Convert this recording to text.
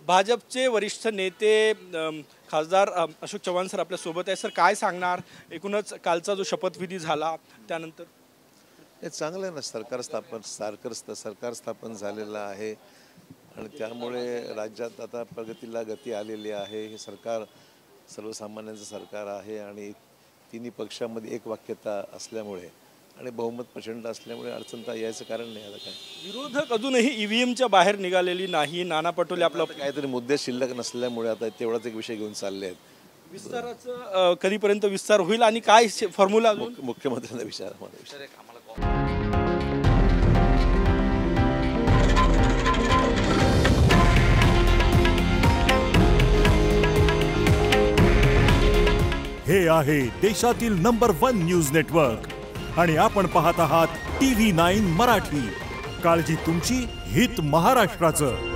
भाजपचे वरिष्ठ नेते खासदार अशोक चव्हाण सर आपल्या सोबत आहे। सर काय सांगणार, एकूणच कालचा जो शपथविधी झाला त्यानंतर? हे चांगलं आहे ना, सरकार स्थापन झालेलं आहे आणि त्यामुळे राज्यात आता प्रगतीला गती आलेली आहे। हे सरकार सर्वसामान्यांचं सरकार आहे आणि तिन्ही पक्षामध्ये एक वाक्यता असल्यामुळे आणि बहुमत प्रचंड असल्यामुळे अडचण यायचं कारण नाही। आता काय विरोधक अजूनही ईव्हीएमच्या बाहेर निघालेली नाही। नाना पटोले आपला काहीतरी मुद्दे शिल्लक नसल्यामुळे आता तेवढाच एक विषय घेऊन चालले आहेत। विस्ताराचं कधीपर्यंत विस्तार होईल आणि काय फॉर्म्युला? मुख्यमंत्र्यांना विचारा मला। हे आहे देशातील नंबर 1 न्यूज नेटवर्क आणि आपण पाहत आहात TV9 मराठी। काळजी तुमची, हित महाराष्ट्राचं।